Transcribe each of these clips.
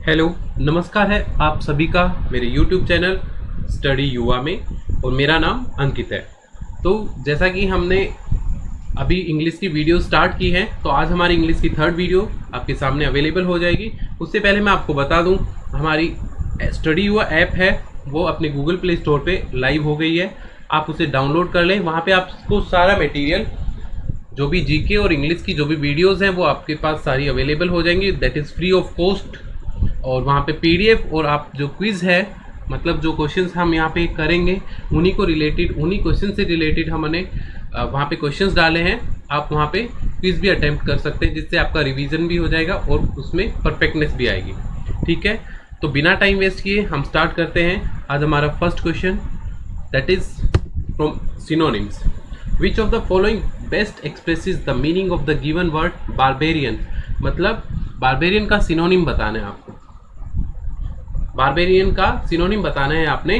Hello, नमस्कार है आप सभी का मेरे YouTube चैनल स्टडी युवा में। और मेरा नाम अंकित है। तो जैसा कि हमने अभी इंग्लिश की वीडियो स्टार्ट की है, तो आज हमारी इंग्लिश की थर्ड वीडियो आपके सामने अवेलेबल हो जाएगी। उससे पहले मैं आपको बता दूं, हमारी स्टडी युवा ऐप है वो अपने गूगल प्ले स्टोर पे लाइव हो गई है। आप उसे डाउनलोड कर लें। वहाँ पे आपको सारा मटेरियल, जो भी जीके और इंग्लिश की जो भी वीडियोस हैं, वो आपके पास सारी अवेलेबल हो जाएंगी। That is free of cost. और वहाँ पे पीडीएफ और आप जो क्विज़ है, मतलब जो क्वेश्चंस हम यहाँ पे करेंगे, उन्हीं को रिलेटेड, उन्हीं क्वेश्चन से रिलेटेड हमने वहाँ पे क्वेश्चंस डाले हैं। आप वहाँ पे क्विज़ भी अटेम्प्ट कर सकते हैं, जिससे आपका रिवीजन भी हो जाएगा और उसमें परफेक्टनेस भी आएगी। ठीक है, तो बिना टाइम वेस्ट किए हम स्टार्ट करते हैं। आज हमारा first question, that is from synonyms. Which of the following best expresses the meaning of the given word barbarian. मतलब बारबेरियन का सिनोनिम बताना है आपको। बारबेरियन का सिनोनिम बताना है आपने।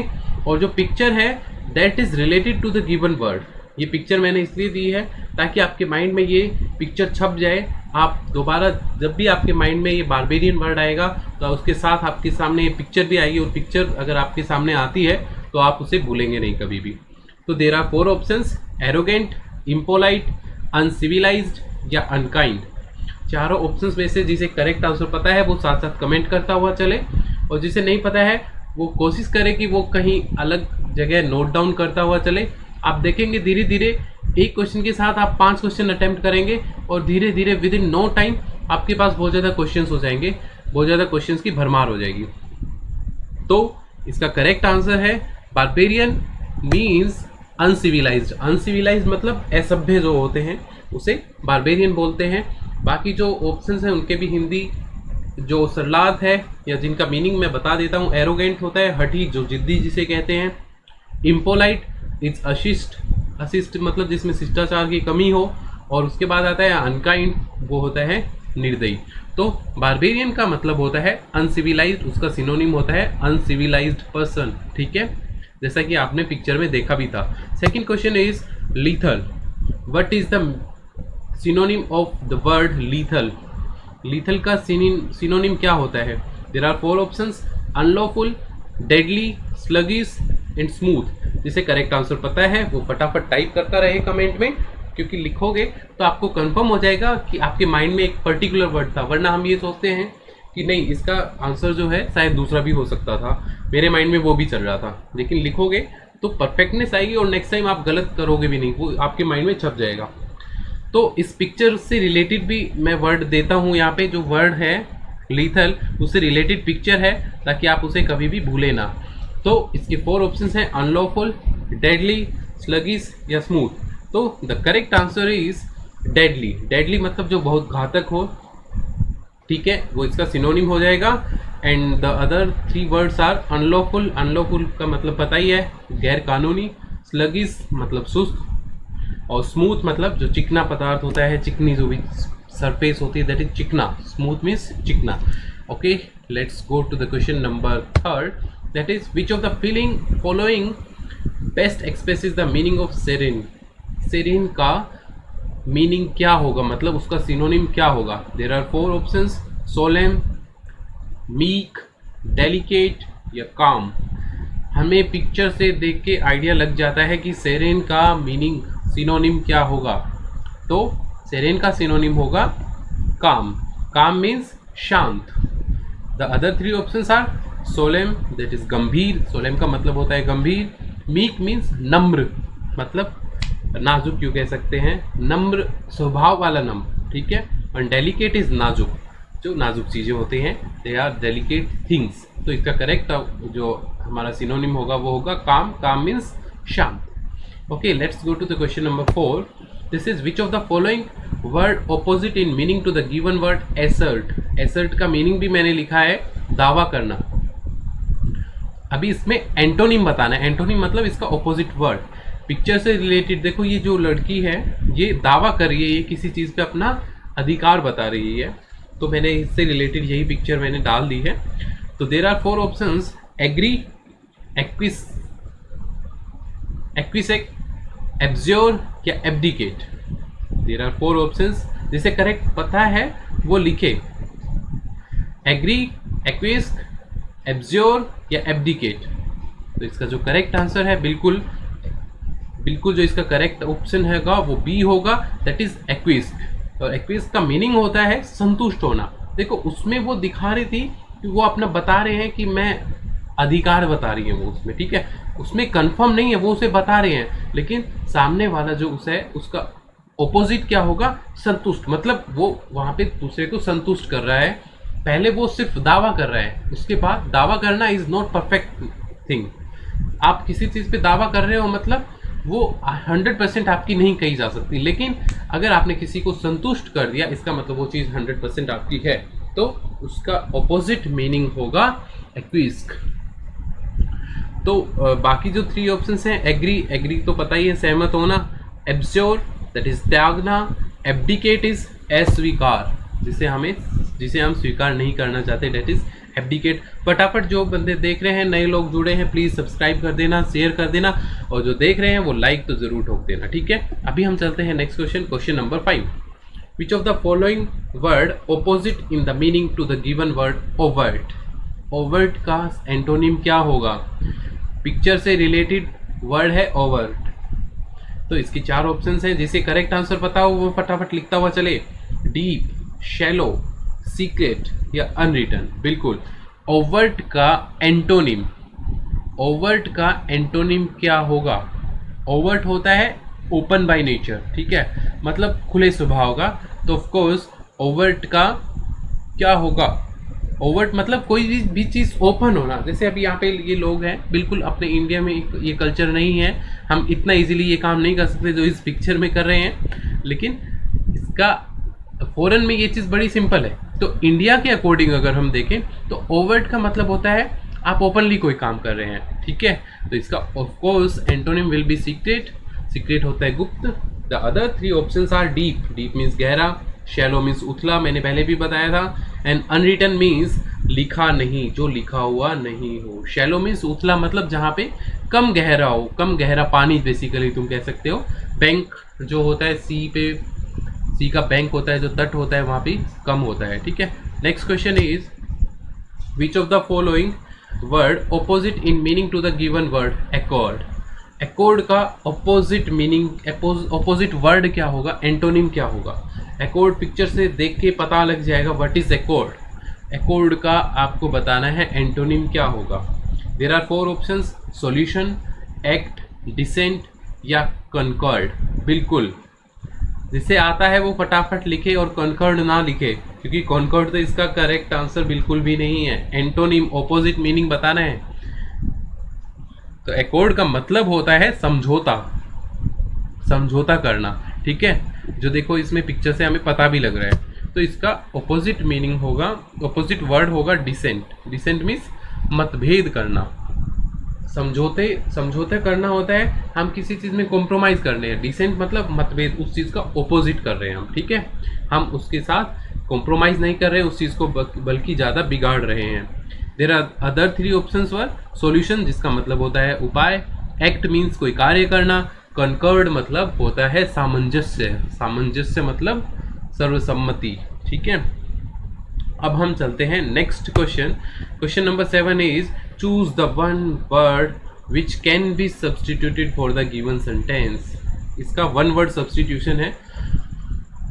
और जो पिक्चर है that is related to the given word. ये पिक्चर मैंने इसलिए दी है ताकि आपके माइंड में ये पिक्चर छप जाए। आप दोबारा जब भी आपके माइंड में ये बारबेरियन वर्ड आएगा, तो उसके साथ आपके सामने ये पिक्चर भी आएगी। और पिक्चर अगर आपके सामने आती है तो आप उसे भूलेंगे नहीं कभी भी। तो there are 4 options: arrogant, impolite, uncivilized या अनकाइंड। चारों ऑप्शंस में से जिसे करेक्ट आंसर पता है वो साथ साथ कमेंट करता हुआ चले, और जिसे नहीं पता है वो कोशिश करे कि वो कहीं अलग जगह नोट डाउन करता हुआ चले। आप देखेंगे धीरे धीरे एक क्वेश्चन के साथ आप 5 क्वेश्चन अटेम्प्ट करेंगे, और धीरे धीरे विद इन नो टाइम आपके पास बहुत ज़्यादा क्वेश्चन हो जाएंगे, बहुत ज़्यादा क्वेश्चन की भरमार हो जाएगी। तो इसका करेक्ट आंसर है बारबेरियन मीन्स अनसिविलाइज्ड। अनसिविलाइज्ड मतलब असभ्य जो होते हैं उसे बारबेरियन बोलते हैं। बाकी जो ऑप्शंस हैं उनके भी हिंदी जो सरलाद है या जिनका मीनिंग मैं बता देता हूँ। एरोगेंट होता है हठी, जो जिद्दी जिसे कहते हैं। इम्पोलाइट इज अशिष्ट, अशिष्ट मतलब जिसमें शिष्टाचार की कमी हो। और उसके बाद आता है अनकाइंड, वो होता है निर्दयी। तो बारबेरियन का मतलब होता है अनसिविलाइज्ड, उसका सिनोनिम होता है अनसिविलाइज्ड पर्सन। ठीक है, जैसा कि आपने पिक्चर में देखा भी था। Second question is lethal. What is the synonym of the word lethal. Lethal का सिनोनिम क्या होता है? There are 4 options: unlawful, deadly, sluggish and smooth. जिसे करेक्ट आंसर पता है वो फटाफट टाइप करता रहे कमेंट में, क्योंकि लिखोगे तो आपको कंफर्म हो जाएगा कि आपके माइंड में एक पर्टिकुलर वर्ड था। वरना हम ये सोचते हैं कि नहीं, इसका आंसर जो है शायद दूसरा भी हो सकता था, मेरे माइंड में वो भी चल रहा था। लेकिन लिखोगे तो परफेक्टनेस आएगी और नेक्स्ट टाइम आप गलत करोगे भी नहीं, वो आपके माइंड में छप जाएगा। तो इस पिक्चर से रिलेटेड भी मैं वर्ड देता हूँ यहाँ पे। जो वर्ड है लीथल, उससे रिलेटेड पिक्चर है, ताकि आप उसे कभी भी भूले ना। तो इसके 4 ऑप्शंस हैं: अनलॉफुल, डेडली, स्लगिश या स्मूथ। तो the correct answer is deadly. Deadly मतलब जो बहुत घातक हो। ठीक है, वो इसका सिनोनिम हो जाएगा। And the other 3 words are unlawful. Unlawful का मतलब पता ही है, गैर कानूनी। स्लगिश मतलब सुस्त। और स्मूथ मतलब जो चिकना पदार्थ होता है, चिकनी जो भी सरफेस होती है, दैट इज चिकना। स्मूथ मीन्स चिकना। Okay, let's go to the question number 3, that is which of the following best expresses the meaning of serene. Serene का मीनिंग क्या होगा, मतलब उसका सिनोनिम क्या होगा? There are 4 options: solemn, meek, delicate या काम। हमें पिक्चर से देख के आइडिया लग जाता है कि सेरेन का मीनिंग, सिनोनिम क्या होगा। तो सेरेन का सिनोनिम होगा काम। काम मीन्स शांत। The other 3 options are solemn, that is गंभीर। सोलेम का मतलब होता है गंभीर। मीक मीन्स नम्र, मतलब नाजुक क्यों कह सकते हैं, नम्र स्वभाव वाला नम्र। ठीक है, और डेलिकेट इज नाजुक, जो नाजुक चीज़ें होती हैं, दे आर डेलिकेट थिंग्स। तो इसका करेक्ट जो हमारा सिनोनिम होगा वो होगा काम। काम मीन्स शांत। Okay, let's go to the question number 4. This is which of the following word opposite in meaning to the given word assert. Assert का meaning भी मैंने लिखा है दावा करना। अभी इसमें एंटोनिम बताना है। एंटोनिम मतलब इसका ऑपोजिट वर्ड। पिक्चर से रिलेटेड देखो, ये जो लड़की है ये दावा कर रही है, ये किसी चीज़ पे अपना अधिकार बता रही है। तो मैंने इससे रिलेटेड यही पिक्चर मैंने डाल दी है। तो there are 4 options: agree, एक्विसेक, abjure या एब्डिकेट। देर आर 4 ऑप्शंस, जिसे करेक्ट पता है वो लिखे। एग्री एक्विस्क, एब्ज्योर या एब्डिकेट। तो इसका जो करेक्ट आंसर है बिल्कुल जो इसका करेक्ट ऑप्शन हैगा वो बी होगा, दैट इज एक्विस्क। और एक्विस्क का मीनिंग होता है संतुष्ट होना। देखो उसमें वो दिखा रही थी कि वो अपना बता रहे हैं कि मैं अधिकार बता रही है वो उसमें, ठीक है, उसमें कंफर्म नहीं है, वो उसे बता रहे हैं, लेकिन सामने वाला जो उसे है उसका ऑपोजिट क्या होगा, संतुष्ट, मतलब वो वहां पे दूसरे को संतुष्ट कर रहा है। पहले वो सिर्फ दावा कर रहा है, उसके बाद दावा करना इज नॉट परफेक्ट थिंग। आप किसी चीज पे दावा कर रहे हो मतलब वो 100% आपकी नहीं कही जा सकती, लेकिन अगर आपने किसी को संतुष्ट कर दिया इसका मतलब वो चीज 100% आपकी है, तो उसका ऑपोजिट मीनिंग होगा एक्विस्क। तो बाकी जो 3 ऑप्शंस हैं, एग्री तो पता ही है, सहमत होना, एब्ज्योर दैट इज त्यागना, एब्डिकेट इज अस्वीकार, जिसे हम स्वीकार नहीं करना चाहते, दैट इज एब्डिकेट। फटाफट जो बंदे देख रहे हैं, नए लोग जुड़े हैं, प्लीज सब्सक्राइब कर देना, शेयर कर देना, और जो देख रहे हैं वो लाइक तो जरूर ठोक देना, ठीक है। अभी हम चलते हैं next question number 5। Which of the following word opposite in the meaning to the given word overt. Overt का एंटोनिम क्या होगा? पिक्चर से रिलेटेड वर्ड है ओवर्ट। तो इसकी 4 ऑप्शंस हैं, जिसे करेक्ट आंसर पता हो वो फटाफट लिखता हुआ चले। डीप, शैलो, सीक्रेट या अनरिटन। बिल्कुल, ओवर्ट का एंटोनिम क्या होगा? ओवर्ट होता है ओपन बाय नेचर, ठीक है, मतलब खुले स्वभाव का। तो ऑफ कोर्स ओवर्ट का क्या होगा? ओवर्ट मतलब कोई भी चीज़ ओपन होना। जैसे अभी यहाँ पे ये लोग हैं, बिल्कुल अपने इंडिया में ये कल्चर नहीं है, हम इतना इजीली ये काम नहीं कर सकते जो इस पिक्चर में कर रहे हैं, लेकिन इसका फॉरेन में ये चीज़ बड़ी सिंपल है। तो इंडिया के अकॉर्डिंग अगर हम देखें तो ओवर्ट का मतलब होता है आप ओपनली कोई काम कर रहे हैं, ठीक है। तो इसका of course antonym will be secret. Secret होता है गुप्त। The other 3 options are deep, deep means गहरा, शैलो मीन्स उथला, मैंने पहले भी बताया था, एंड अनरिटन मीन्स लिखा नहीं, जो लिखा हुआ नहीं हो। शैलो मीन्स उथला मतलब जहाँ पे कम गहरा हो, कम गहरा पानी बेसिकली तुम कह सकते हो। बैंक जो होता है सी का बैंक होता है, जो तट होता है वहाँ पे कम होता है, ठीक है। Next question is which of the following word opposite in meaning to the given word accord. Accord का ऑपोजिट मीनिंग, ऑपोजिट वर्ड क्या होगा, एंटोनिम क्या होगा? एकॉर्ड पिक्चर से देख के पता लग जाएगा व्हाट इज एकॉर्ड। एकॉर्ड का आपको बताना है एंटोनिम क्या होगा। There are 4 options, solution, act, descent या कॉन्कॉर्ड। बिल्कुल, जिसे आता है वो फटाफट लिखे और कॉन्कॉर्ड ना लिखे, क्योंकि कॉन्कॉर्ड तो इसका करेक्ट आंसर बिल्कुल भी नहीं है। एंटोनिम ऑपोजिट मीनिंग बताना है। तो एकॉर्ड का मतलब होता है समझौता करना, ठीक है, जो देखो इसमें पिक्चर से हमें पता भी लग रहा है। तो इसका ऑपोजिट मीनिंग होगा, ऑपोजिट वर्ड होगा डिसेंट। डिसेंट मीन्स मतभेद करना। समझौते करना होता है हम किसी चीज़ में कॉम्प्रोमाइज कर रहे हैं। डिसेंट मतलब मतभेद, उस चीज़ का ऑपोजिट कर रहे हैं हम, ठीक है, हम उसके साथ कॉम्प्रोमाइज नहीं कर रहे हैं उस चीज़ को, बल्कि ज़्यादा बिगाड़ रहे हैं। There are other 3 options were solution, जिसका मतलब होता है उपाय, एक्ट मीन्स कोई कार्य करना, कॉन्कॉर्ड मतलब होता है सामंजस्य मतलब सर्वसम्मति, ठीक है। अब हम चलते हैं next question number 7 is choose the one word which can be substituted for the given sentence. इसका 1 वर्ड सब्सटीट्यूशन है।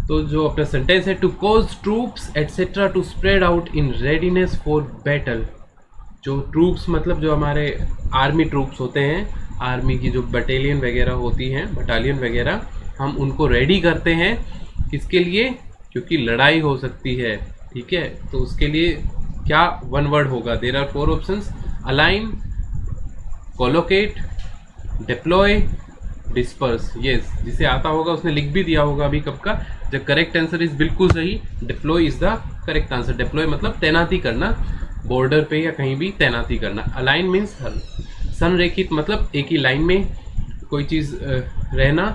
तो जो अपना सेंटेंस है, to cause troops etcetera to spread out in readiness for battle. जो ट्रूप्स मतलब जो हमारे आर्मी ट्रूप्स होते हैं, आर्मी की जो बटालियन वगैरह, हम उनको रेडी करते हैं किसके लिए? क्योंकि लड़ाई हो सकती है, ठीक है। तो उसके लिए क्या 1 वर्ड होगा? There are 4 options, align, collocate, deploy, disperse. Yes, जिसे आता होगा उसने लिख भी दिया होगा अभी कब का। द करेक्ट आंसर इज बिल्कुल सही, deploy is the correct answer. Deploy मतलब तैनाती करना, बॉर्डर पे या कहीं भी तैनाती करना। अलाइन मीन्स संरेखित, मतलब एक ही लाइन में कोई चीज़ रहना।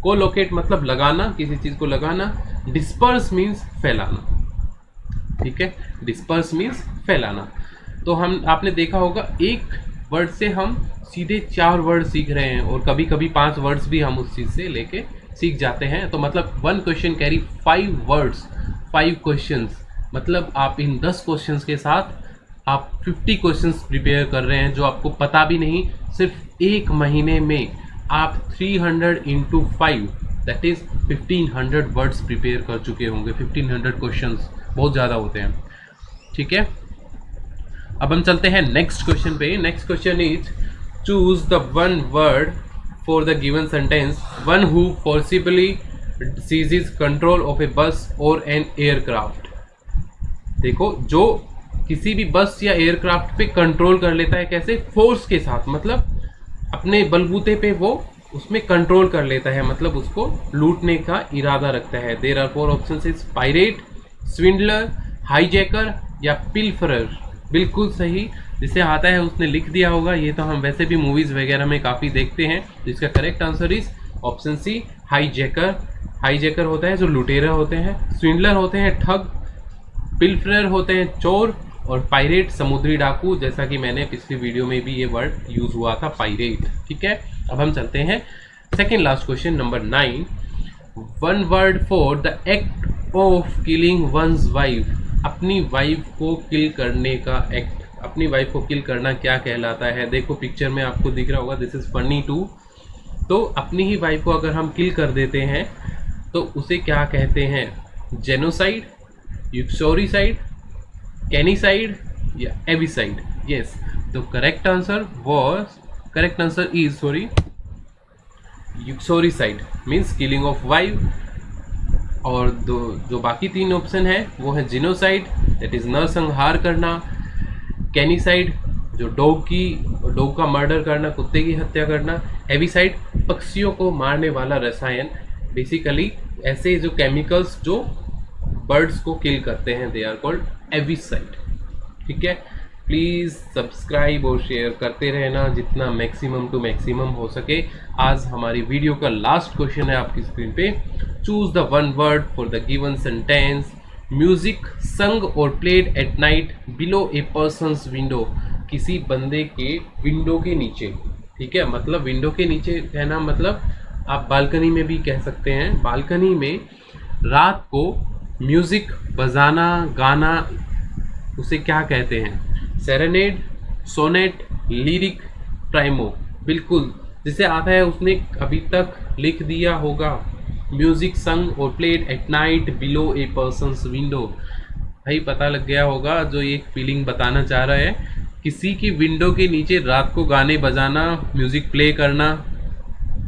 कोलोकेट मतलब लगाना, किसी चीज़ को लगाना। डिस्पर्स मीन्स फैलाना, ठीक है, डिस्पर्स मीन्स फैलाना। तो आपने देखा होगा एक वर्ड से हम सीधे 4 वर्ड सीख रहे हैं, और कभी कभी 5 वर्ड्स भी हम उस चीज़ से लेके सीख जाते हैं। तो मतलब 1 क्वेश्चन कैरी 5 वर्ड्स, 5 क्वेश्चंस, मतलब आप इन 10 क्वेश्चंस के साथ आप 50 क्वेश्चंस प्रिपेयर कर रहे हैं जो आपको पता भी नहीं, सिर्फ एक महीने में आप 300 into 5 that is 1500 words prepare कर चुके होंगे। 1500 क्वेश्चंस बहुत ज़्यादा होते हैं, ठीक है। अब हम चलते हैं नेक्स्ट क्वेश्चन पे। Next question is choose the one word for the given sentence one who forcibly seizes control of a bus और एन एयरक्राफ्ट। देखो, जो किसी भी बस या एयरक्राफ्ट पे कंट्रोल कर लेता है, कैसे? फोर्स के साथ, मतलब अपने बलबूते पे वो उसमें कंट्रोल कर लेता है, मतलब उसको लूटने का इरादा रखता है। There are 4 options is pirate, swindler, hijacker या पिल्फरर। बिल्कुल सही, जिसे आता है उसने लिख दिया होगा। ये तो हम वैसे भी मूवीज वगैरह में काफ़ी देखते हैं। जिसका correct answer is option C, hijacker. Hijacker होता है जो लुटेरा होते हैं, स्विंडलर होते हैं ठग, पिल्फरर होते हैं चोर, और पायरेट समुद्री डाकू, जैसा कि मैंने पिछली वीडियो में भी ये वर्ड यूज हुआ था, पायरेट, ठीक है। अब हम चलते हैं second last question number 9। One word for the act of killing one's wife. अपनी वाइफ को किल करने का एक्ट, अपनी वाइफ को किल करना क्या कहलाता है? देखो पिक्चर में आपको दिख रहा होगा, दिस इज फनी टू। तो अपनी ही वाइफ को अगर हम किल कर देते हैं तो उसे क्या कहते हैं? जेनोसाइड, यूक्सोरिसाइड, कैनिसाइड या avicide? Yes, the correct answer is uxoricide means killing of wife. और जो बाकी 3 ऑप्शन है वो है जिनोसाइड दैट इज नरसंहार करना, कैनिसाइड जो डॉग का मर्डर करना, कुत्ते की हत्या करना, एविसाइड पक्षियों को मारने वाला रसायन। बेसिकली ऐसे जो केमिकल्स जो बर्ड्स को किल करते हैं, दे आर कॉल्ड एविसाइड, ठीक है। प्लीज़ सब्सक्राइब और शेयर करते रहना जितना मैक्सिमम टू मैक्सिमम हो सके। आज हमारी वीडियो का लास्ट क्वेश्चन है आपकी स्क्रीन पे। Choose the one word for the given sentence music संग और played at night below A persons window. किसी बंदे के विंडो के नीचे, ठीक है, मतलब विंडो के नीचे कहना मतलब आप बालकनी में भी कह सकते हैं। बालकनी में रात को म्यूजिक बजाना, गाना, उसे क्या कहते हैं? Serenade, sonnet, lyric, primo. बिल्कुल, जिसे आता है उसने अभी तक लिख दिया होगा म्यूजिक संग और played at night below A persons window. भाई पता लग गया होगा जो ये फीलिंग बताना चाह रहा है। किसी की विंडो के नीचे रात को गाने बजाना, म्यूजिक प्ले करना,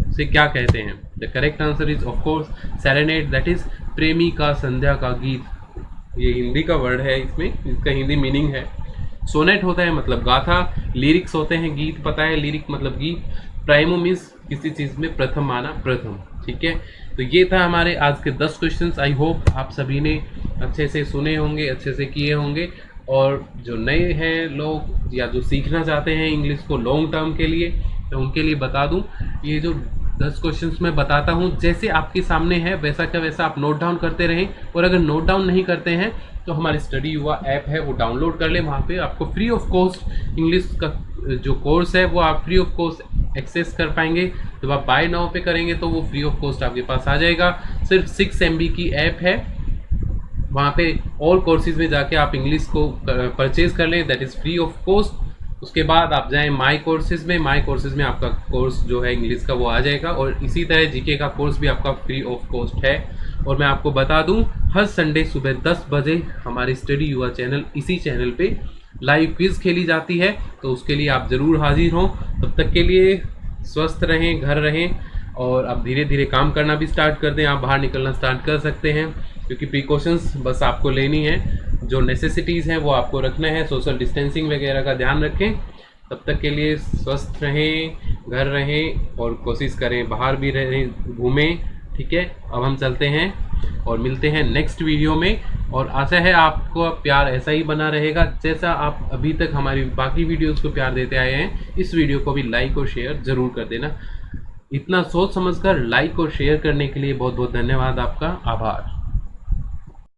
उसे क्या कहते हैं? The correct answer is of course serenade that is प्रेमी का संध्या का गीत। ये हिंदी का वर्ड है, इसमें इसका हिंदी मीनिंग है। सोनेट होता है मतलब गाथा, लिरिक्स होते हैं गीत, पता है लिरिक मतलब गीत, प्राइमो मीन्स किसी चीज़ में प्रथम आना, प्रथम, ठीक है। तो ये था हमारे आज के 10 क्वेश्चंस। आई होप आप सभी ने अच्छे से सुने होंगे, अच्छे से किए होंगे। और जो नए हैं लोग या जो सीखना चाहते हैं इंग्लिश को लॉन्ग टर्म के लिए, तो उनके लिए बता दूं, ये जो 10 क्वेश्चंस मैं बताता हूँ जैसे आपके सामने है वैसा का वैसा आप नोट डाउन करते रहें। और अगर नोट डाउन नहीं करते हैं तो हमारी स्टडी युवा ऐप है वो डाउनलोड कर लें। वहाँ पे आपको फ्री ऑफ कॉस्ट इंग्लिश का जो कोर्स है वो आप फ्री ऑफ कॉस्ट एक्सेस कर पाएंगे। जब आप बाय नाउ पे करेंगे तो वो फ्री ऑफ कॉस्ट आपके पास आ जाएगा। सिर्फ 6 MB की ऐप है, वहाँ पे ऑल कोर्सेज में जाके आप इंग्लिश को परचेज कर लें, that is free of cost. उसके बाद आप जाएं माई कोर्सेज में, माई कोर्सेज में आपका कोर्स जो है इंग्लिश का वो आ जाएगा। और इसी तरह जीके का कोर्स भी आपका फ्री ऑफ कॉस्ट है। और मैं आपको बता दूं, हर संडे सुबह 10 बजे हमारी स्टडी युवा चैनल, इसी चैनल पे लाइव क्विज खेली जाती है, तो उसके लिए आप ज़रूर हाजिर हों। तब तक के लिए स्वस्थ रहें, घर रहें, और अब धीरे धीरे काम करना भी स्टार्ट कर दें। आप बाहर निकलना स्टार्ट कर सकते हैं, क्योंकि प्रिकॉशंस बस आपको लेनी है, जो नेसेसिटीज़ हैं वो आपको रखना है। सोशल डिस्टेंसिंग वगैरह का ध्यान रखें। तब तक के लिए स्वस्थ रहें, घर रहें, और कोशिश करें बाहर भी रहें, घूमें, ठीक है। अब हम चलते हैं और मिलते हैं नेक्स्ट वीडियो में। और आशा है आपको प्यार ऐसा ही बना रहेगा जैसा आप अभी तक हमारी बाकी वीडियोस को प्यार देते आए हैं। इस वीडियो को भी लाइक और शेयर ज़रूर कर देना। इतना सोच समझकर लाइक और शेयर करने के लिए बहुत बहुत धन्यवाद, आपका आभार।